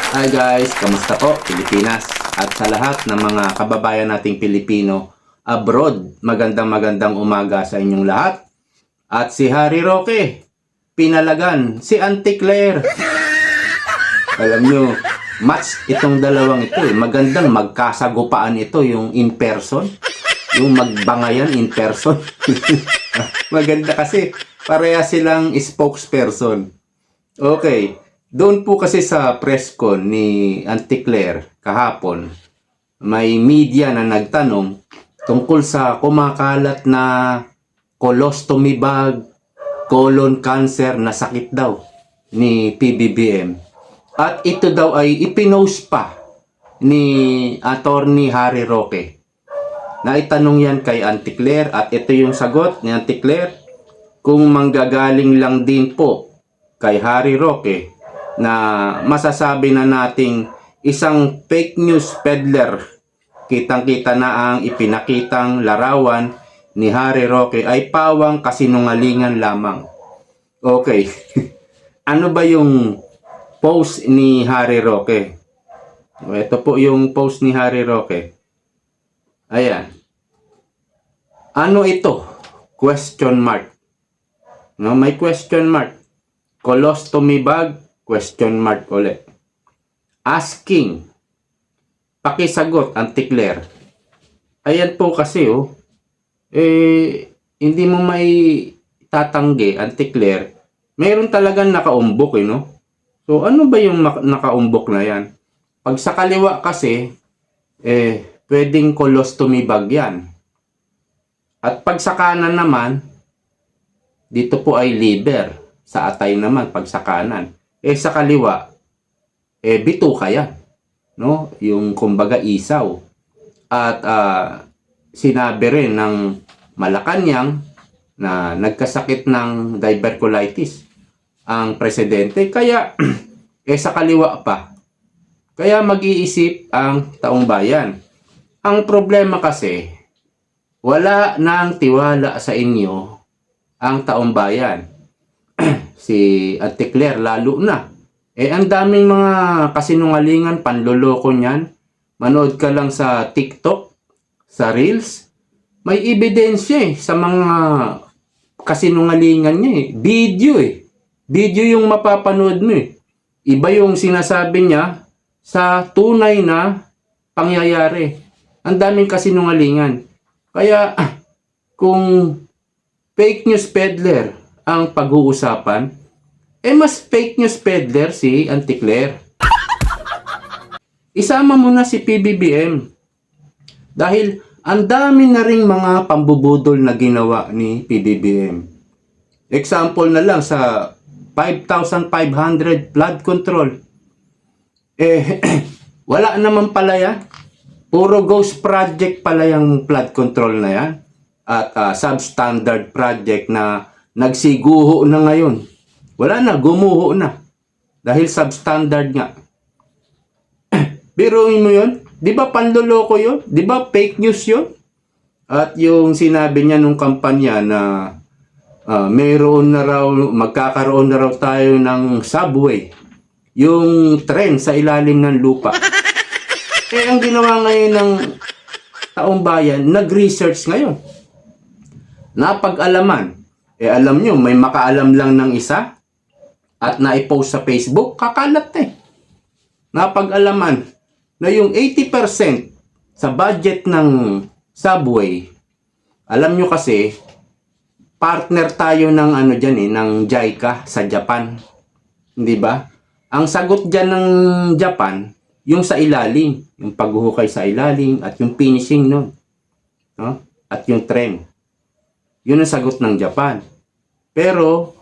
Hi guys, kamusta po Pilipinas? At sa lahat ng mga kababayan nating Pilipino abroad, magandang umaga sa inyong lahat. At si Harry Roque, pinalagan si Auntie Claire. Alam nyo, match itong dalawang ito eh. Magandang magkasagupaan ito, yung in person. Yung magbangayan in person. Maganda kasi pareha silang spokesperson. Okay. Doon po kasi sa press con ni Auntie Claire kahapon, may media na nagtanong tungkol sa kumakalat na colostomy bag, colon cancer na sakit daw ni PBBM. At ito daw ay ipinost pa ni Attorney Harry Roque. Naitanong yan kay Auntie Claire at ito yung sagot ni Auntie Claire. Kung manggagaling lang din po kay Harry Roque na masasabi na nating isang fake news peddler, kitang-kita na ang ipinakitang larawan ni Harry Roque ay pawang kasinungalingan lamang. Okay. Ano ba yung post ni Harry Roque? Ito po yung post ni Harry Roque. Ayan. Ano ito? Question mark. No, may question mark. Colostomy bag? Question mark ulit. Asking. Pakisagot, Auntie Claire. Ayan po kasi hindi mo may tatanggi, Auntie Claire. Meron talagang nakaumbok no? So ano ba yung nakaumbok na yan? Pag sa kaliwa kasi, pwedeng colostomy bag yan. At pag sa kanan naman, dito po ay liver. Sa atay naman, pag sa kanan. Sa kaliwa, bituka yan. No? Yung kumbaga isaw. At sinabi rin ng Malacanang na nagkasakit ng diverculitis ang presidente. Kaya, sa kaliwa pa. Kaya mag-iisip ang taong bayan. Ang problema kasi, wala nang tiwala sa inyo ang taong bayan. Si Auntie Claire lalo na. Ang daming mga kasinungalingan, panloloko niyan. Manood ka lang sa TikTok, sa Reels. May ebidensya sa mga kasinungalingan niya Video Video yung mapapanood mo Iba yung sinasabi niya sa tunay na pangyayari. Ang daming kasinungalingan. Kaya kung fake news peddler ang pag-uusapan, mas fake news peddler si Auntie Claire. Isama mo na si PBBM. Dahil ang dami na ring mga pambubudol na ginawa ni PBBM. Example na lang sa 5,500 flood control. Wala naman pala yan. Puro ghost project pala yung flood control na yan. At substandard project na nagsiguho na ngayon. Wala na, gumuho na. Dahil substandard nga. Biruin mo yun? Di ba panloloko yun? Di ba fake news yun? At yung sinabi niya nung kampanya na mayroon na raw, magkakaroon na raw tayo ng subway. Yung tren sa ilalim ng lupa. Ang ginawa ngayon ng taong bayan, nag-research ngayon. Napag-alaman. Alam nyo, may makaalam lang ng isa at naipost sa Facebook, kakalat Napag-alaman na yung 80% sa budget ng subway, alam nyo kasi, partner tayo ng ng JICA sa Japan. Hindi ba? Ang sagot dyan ng Japan, yung sa ilalim, yung paghuhukay sa ilalim at yung finishing nun. No? At yung tren. Yun ang sagot ng Japan. Pero,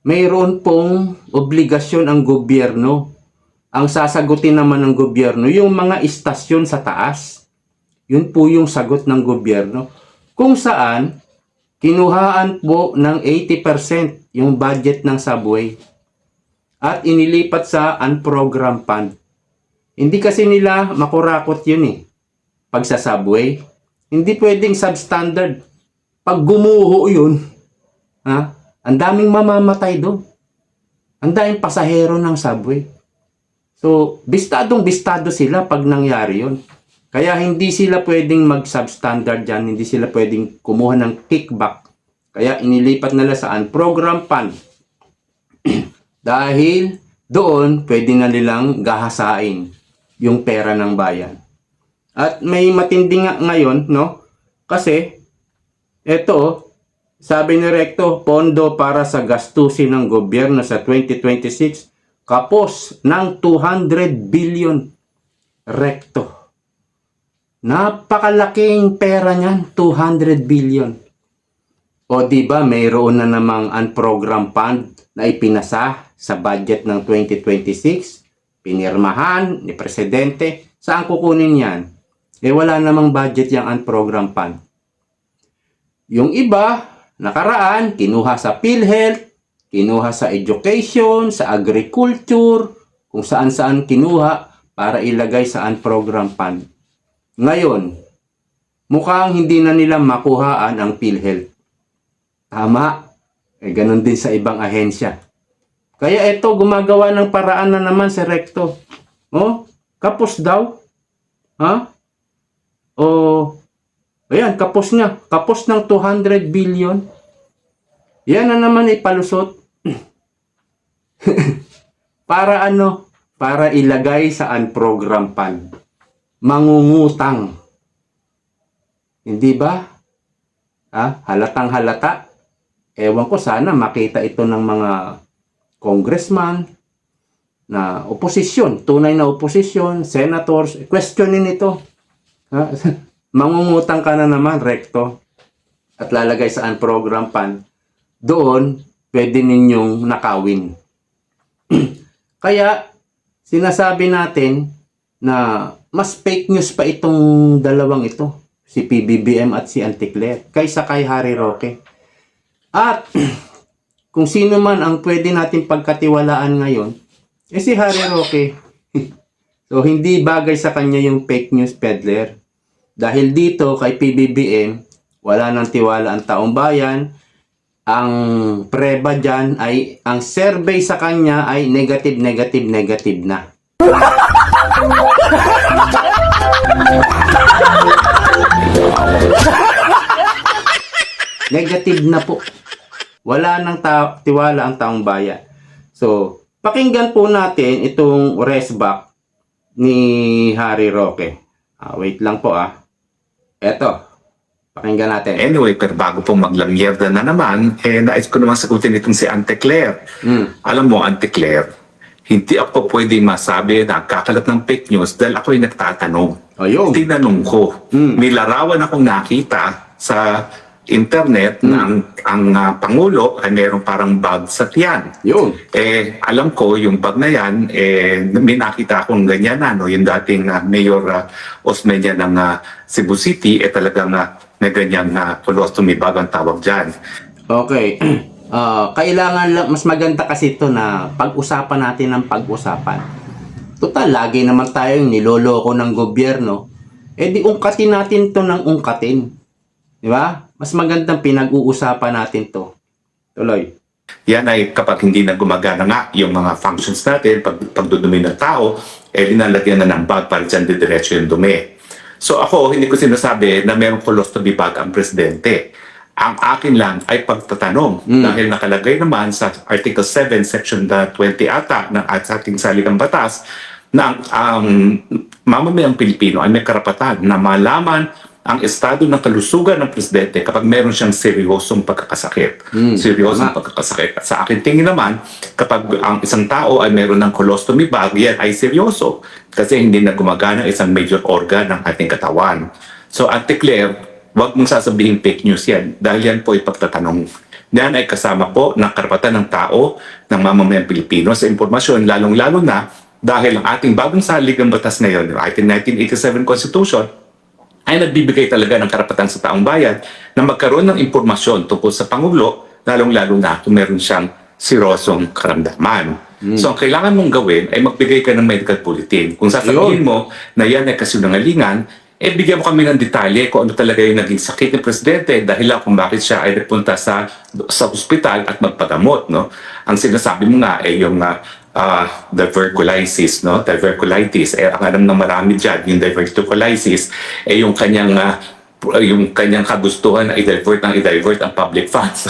mayroon pong obligasyon ang gobyerno. Ang sasagutin naman ng gobyerno, yung mga istasyon sa taas. Yun po yung sagot ng gobyerno. Kung saan, kinuhaan po ng 80% yung budget ng subway. At inilipat sa unprogrammed fund. Hindi kasi nila makurakot yun Pag sa subway, hindi pwedeng substandard. Pag gumuho yun, ang daming mamamatay doon. Ang daming pasahero ng subway. So, bistadong-bistado sila pag nangyari yun. Kaya hindi sila pwedeng mag-substandard dyan, hindi sila pwedeng kumuha ng kickback. Kaya inilipat nila sa unprogrammed fund. Dahil doon, pwede na nilang gahasain yung pera ng bayan. At may matindi nga ngayon, no? Kasi, eto, sabi ni Recto, pondo para sa gastusin ng gobyerno sa 2026, kapos ng 200 billion. Recto. Napakalaking pera niyan, 200 billion. O di ba mayroon na namang unprogrammed fund na ipinasa sa budget ng 2026, pinirmahan ni Presidente. Saan kukunin yan? Wala namang budget yung unprogrammed fund. Yung iba, nakaraan, kinuha sa PhilHealth, kinuha sa education, sa agriculture, kung saan-saan kinuha para ilagay sa unprogrammed fund. Ngayon, mukhang hindi na nila makuhaan ang PhilHealth. Tama. Ganun din sa ibang ahensya. Kaya ito, gumagawa ng paraan na naman si Recto. Oh, kapos daw. Ha? Ayan, kapos niya. Kapos ng 200 billion. Yan na naman ipalusot. Para ano? Para ilagay sa unprogrammed fund. Mangungutang. Hindi ba? Halatang halata. Ewan ko, sana makita ito ng mga congressman na oposisyon, tunay na oposisyon, senators, questionin ito. Mangungutang ka na naman, Recto, at lalagay sa unprogrammed fund. Doon, pwede ninyong nakawin. Kaya, sinasabi natin na mas fake news pa itong dalawang ito, si PBBM at si Auntie Claire, kaysa kay Harry Roque. At kung sino man ang pwede natin pagkatiwalaan ngayon, si Harry Roque. So, hindi bagay sa kanya yung fake news peddler. Dahil dito, kay PBBM, wala nang tiwala ang taong bayan. Ang preba dyan ay, ang survey sa kanya ay negative na. Negative na po. Wala nang tiwala ang taong bayan. So, pakinggan po natin itong resback ni Harry Roque. Wait lang po Eto, pakinggan natin. Anyway, pero bago pong maglamyerda na naman, nais ko naman sagutin itong si Auntie Claire. Alam mo, Auntie Claire, hindi ako pwedeng masabi na kakalat ng fake news dahil ako'y nagtatanong. Tinanong ko. May larawan akong nakita sa internet na ang Pangulo ay mayroong parang bag sa tiyan. Alam ko, yung bag na yan, may nakita akong ganyan yung dating Mayor Osmeña ng Cebu City, talagang may ganyan colostomy bag ang tawag dyan. Okay. Kailangan lang, mas maganda kasi ito na pag-usapan natin ng pag-usapan. Total, lagi naman tayong niloloko ng gobyerno. Di ungkatin natin to ng ungkatin. Di ba? Mas magandang pinag-uusapan natin to. Tuloy. Yan ay kapag hindi na gumagana nga yung mga functions natin, pagdudumi ng tao, linalagyan na ng bag para dyan didiretso yung dumi. So ako, hindi ko sinasabi na mayroong colostomy bag ang presidente. Ang akin lang ay pagtatanong dahil nakalagay naman sa Article 7, Section 20 ata ng ating saligang batas na ang mamamayang Pilipino ay may karapatan na malaman ang estado ng kalusugan ng presidente kapag meron siyang seryosong pagkakasakit. Seryosong pagkakasakit. At sa akin tingin naman, kapag ang isang tao ay meron ng colostomy bag, yan ay seryoso kasi hindi na gumagana isang major organ ng ating katawan. So, Auntie Claire, huwag mong sasabihin fake news yan dahil yan po ay pagtatanong. Yan ay kasama po ng karapatan ng tao, ng mamamayang Pilipino sa impormasyon, lalong-lalo na dahil ang ating bagong saligang batas ngayon, yung ating 1987 Constitution, ay nagbibigay talaga ng karapatan sa taong bayan na magkaroon ng impormasyon tungkol sa Pangulo, lalong-lalo na kung meron siyang serosong karamdaman. So, ang kailangan mong gawin ay magbigay ka ng medical bulletin. Kung sasabihin mo na yan ay kasinungalingan, bigyan mo kami ng detalye kung ano talaga yung naging sakit ng presidente dahil lang kung bakit siya ay nagpunta sa ospital at magpagamot. No? Ang sinasabi mo nga ay yung diverculosis, no? Diverculitis. Eh, ang alam ng marami dyan, yung diverticulitis, eh yung kanyang kagustuhan na i-divert ang public funds.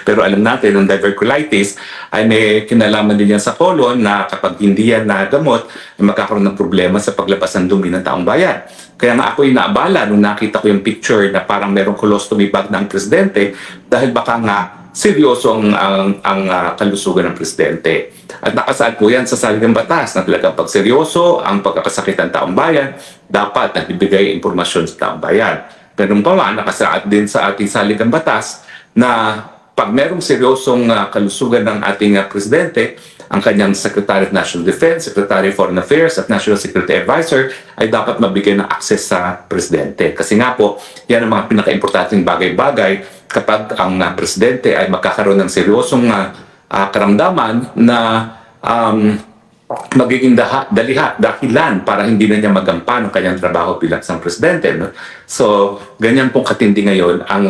Pero alam natin, ang diverculitis ay may kinalaman din yan sa colon na kapag hindi yan nagamot, ay magkakaroon ng problema sa paglabas ng dumi ng taong bayan. Kaya nga ako'y naabala nung nakita ko yung picture na parang merong colostomy bag ng presidente dahil baka nga seryoso ang kalusugan ng presidente. At nakasaad po yan sa saligang batas na talagang pag seryoso ang pagkakasakit ng taong bayan, dapat nagbibigay impormasyon sa taong bayan. Ganun pa man, nakasaad din sa ating saligang batas na pag merong seryosong kalusugan ng ating presidente, ang kanyang Secretary of National Defense, Secretary of Foreign Affairs at National Security Advisor ay dapat mabigyan ng access sa presidente. Kasi nga po, yan ang mga pinaka-importanting bagay-bagay kapag ang presidente ay magkakaroon ng seryosong karamdaman na magiging dahilan para hindi na niya magampan ang kanyang trabaho bilang isang presidente. No? So, ganyan pong katindi ngayon ang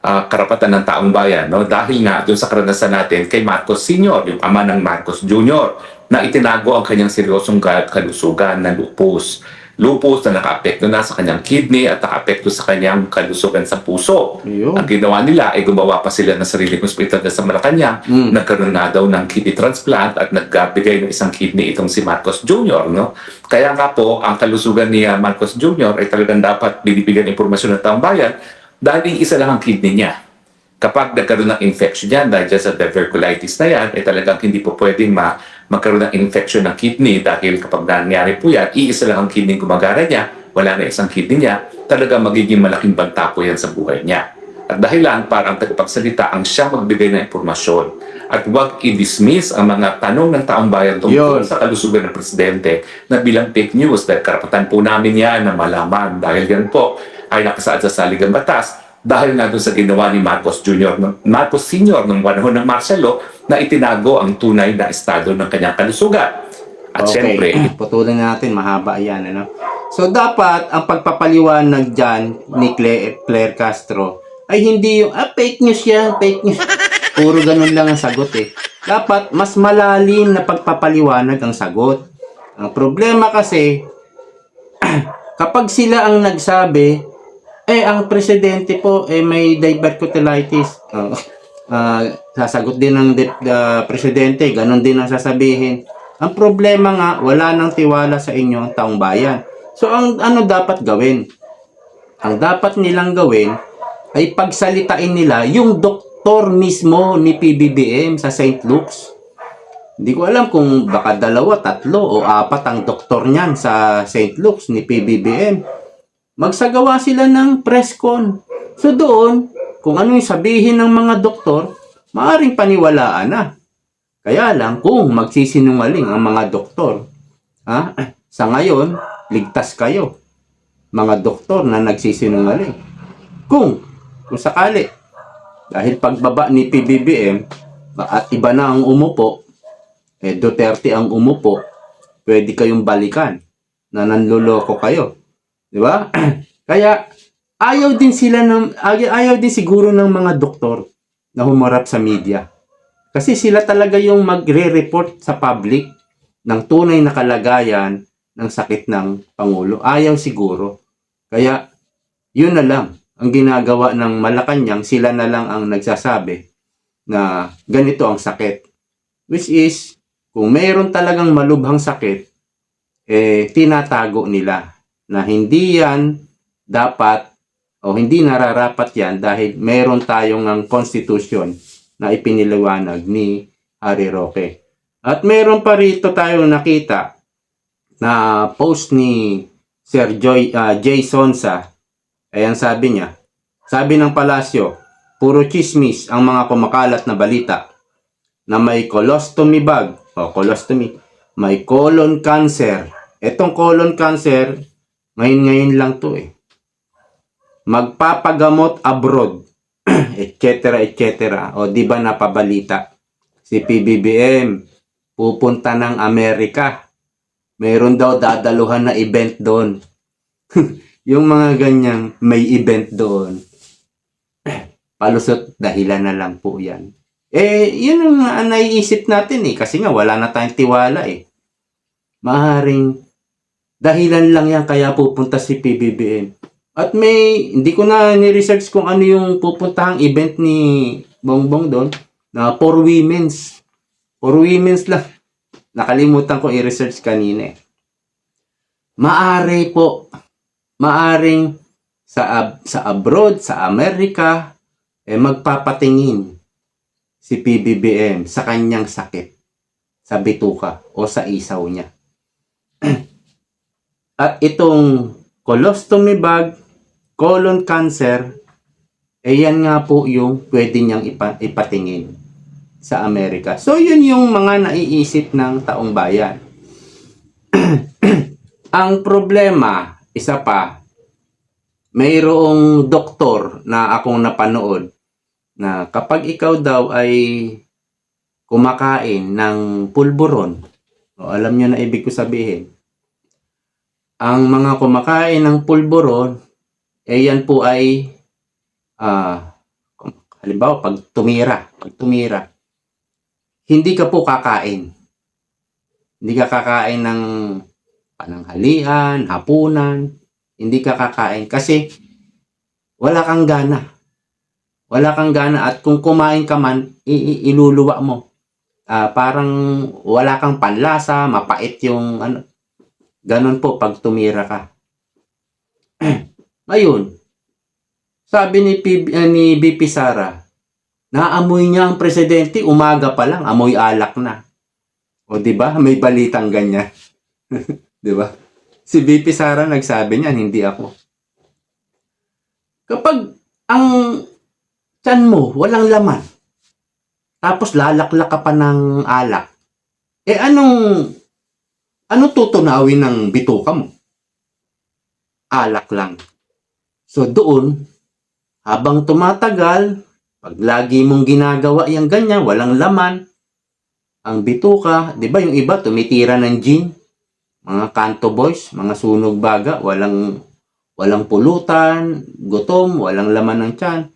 karapatan ng taong bayan. No? Dahil nga doon sa karanasan natin kay Marcos Sr., yung ama ng Marcos Jr., na itinago ang kanyang seryosong kalusugan na lupus. Lupus na naka-apekto na sa kanyang kidney at naka-apekto sa kanyang kalusugan sa puso. Ayun. Ang ginawa nila ay gumawa pa sila ng sariling hospital sa Malacanang. Nagkaroon na daw ng kidney transplant at nagbigay ng isang kidney itong si Marcos Jr. No? Kaya nga po, ang kalusugan ni Marcos Jr. ay talagang dapat binibigyan impormasyon ng taong bayan dahil isa lang ang kidney niya. Kapag nagkaroon ng infection yan, dahil dyan sa diverculitis na yan, ay talagang hindi po pwedeng magkaroon ng infection ng kidney dahil kapag nangyari po yan, iisa lang ang kidney gumagana niya, wala na isang kidney niya, talagang magiging malaking banta po yan sa buhay niya. At dahilan para ang tagapagsalita ang siya magbigay ng impormasyon at huwag i-dismiss ang mga tanong ng taong bayan tungkol sa kalusugan ng presidente na bilang fake news dahil karapatan po namin yan na malaman dahil yan po ay nakasaad sa saligang batas dahil nga doon sa ginawa ni Marcos Sr. noong panahon ng martial law na itinago ang tunay na estado ng kanyang kalusugan. At syempre, putulin natin, mahaba yan. Ano? So, dapat ang pagpapaliwanag dyan ni Claire Castro ay hindi yung, fake news yan, fake news. Puro ganun lang ang sagot eh. Dapat mas malalim na pagpapaliwanag ang sagot. Ang problema kasi, kapag sila ang nagsabi, ang presidente po may diverticulitis. Sasagot din ng presidente, ganun din ang sasabihin. Ang problema nga, wala nang tiwala sa inyo ang taong bayan. So, ang ano dapat gawin? Ang dapat nilang gawin ay pagsalitain nila yung doktor mismo ni PBBM sa St. Luke's. Hindi ko alam kung baka 2, 3 o 4 ang doktor niyan sa St. Luke's ni PBBM. Magsagawa sila ng press con. So doon, kung ano yung sabihin ng mga doktor, maaring paniwalaan na. Kaya lang, kung magsisinungaling ang mga doktor, sa ngayon, ligtas kayo. Mga doktor na nagsisinungaling. Kung sakali, dahil pagbaba ni PBBM, at iba na ang umupo, Duterte ang umupo, pwede kayong balikan na nanloloko kayo. Di ba? Kaya ayaw din siguro ng mga doktor na humarap sa media. Kasi sila talaga yung magre-report sa public ng tunay na kalagayan ng sakit ng Pangulo. Ayaw siguro. Kaya yun na lang ang ginagawa ng Malacanang, sila na lang ang nagsasabi na ganito ang sakit. Which is, kung mayroon talagang malubhang sakit, tinatago nila na hindi yan dapat o hindi nararapat yan dahil meron tayong ang konstitusyon na ipiniliwanag ni Harry Roque. At meron pa rito tayong nakita na post ni Sir Jay Sonsa. Ayan sabi niya. Sabi ng Palasyo, puro chismis ang mga kumakalat na balita na may colostomy bag o colostomy, may colon cancer. Etong colon cancer, ngayon lang to magpapagamot abroad, etc. O di ba napabalita? Si PBBM pupunta ng Amerika. Meron daw dadaluhan na event doon. Yung mga ganyang may event doon. Palusot, dahilan na lang po yan. Yun ang naiisip natin kasi nga wala na tayong tiwala Maaaring dahilan lang yan kaya pupunta si PBBM. At hindi ko na ni-research kung ano yung pupuntahang event ni Bongbong doon na for women's. For women's lang. Nakalimutan ko i-research kanina Maaring sa abroad, sa Amerika, magpapatingin si PBBM sa kanyang sakit sa bituka o sa isaw niya. At itong colostomy bag, colon cancer, yan nga po yung pwede niyang ipatingin sa Amerika. So, yun yung mga naiisip ng taong bayan. Ang problema, isa pa, mayroong doktor na akong napanood na kapag ikaw daw ay kumakain ng pulburon, alam nyo na ibig ko sabihin, ang mga kumakain ng pulburon, yan po ay, halimbawa, pag tumira, hindi ka po kakain. Hindi ka kakain ng pananghalian, hapunan, hindi ka kakain kasi wala kang gana. Wala kang gana at kung kumain ka man, iluluwa mo. Parang wala kang panlasa, mapait yung Ganon po pag tumira ka. Ayun. Sabi ni BP Sara, naamoy niya ang presidente, umaga pa lang, amoy alak na. O di ba? May balitang ganyan. Di ba? Si BP Sara nagsabi niyan, hindi ako. Kapag ang tiyan mo walang laman, tapos lalaklak ka pa ng alak, ano tutunawin ng bituka mo? Alak lang. So doon, habang tumatagal, pag lagi mong ginagawa yung ganyan, walang laman, ang bituka, di ba yung iba tumitira ng gin, mga kanto boys, mga sunog baga, walang pulutan, gutom, walang laman ng tiyan,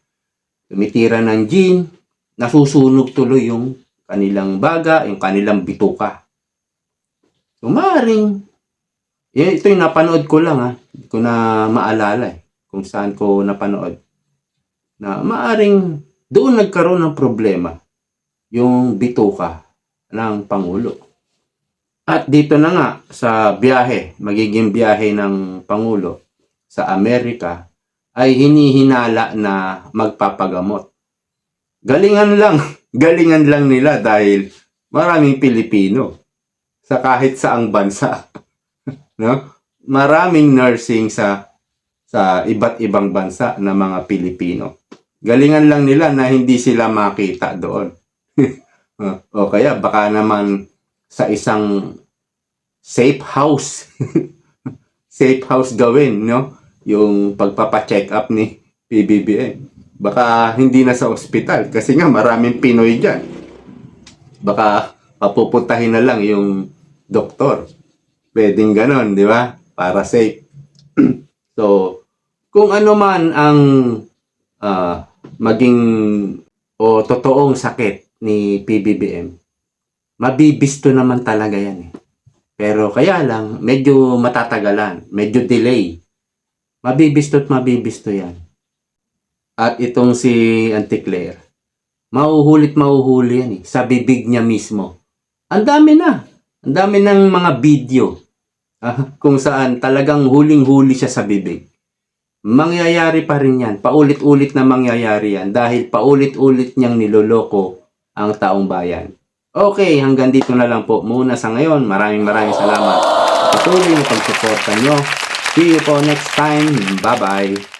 tumitira ng gin, nasusunog tuloy yung kanilang baga, yung kanilang bituka. Maaaring, ito yung napanood ko lang hindi ko na maalala kung saan ko napanood. Na maaaring doon nagkaroon ng problema yung bituka ng Pangulo. At dito na nga sa magiging biyahe ng Pangulo sa Amerika ay hinihinala na magpapagamot. Galingan lang nila dahil maraming Pilipino sa kahit saang bansa. No? Maraming nursing sa iba't ibang bansa na mga Pilipino. Galingan lang nila na hindi sila makita doon. O kaya baka naman sa isang safe house. Safe house gawin, no? Yung pagpapa-check up ni PBBM. Baka hindi na sa ospital kasi nga maraming Pinoy dyan. Baka papupuntahin na lang yung doktor. Pwedeng ganon, di ba? Para safe. So, kung ano man ang maging o totoong sakit ni PBBM, mabibisto naman talaga yan Pero kaya lang, medyo matatagalan, medyo delay. Mabibisto yan. At itong si Auntie Claire, mahuhuli yan sa bibig niya mismo. Ang dami ng mga video kung saan talagang huling-huli siya sa bibig. Mangyayari pa rin yan. Paulit-ulit na mangyayari yan dahil paulit-ulit niyang niloloko ang taong bayan. Okay, hanggang dito na lang po muna sa ngayon. Maraming salamat. Patuloy na pagsuporta nyo. See you po next time. Bye-bye.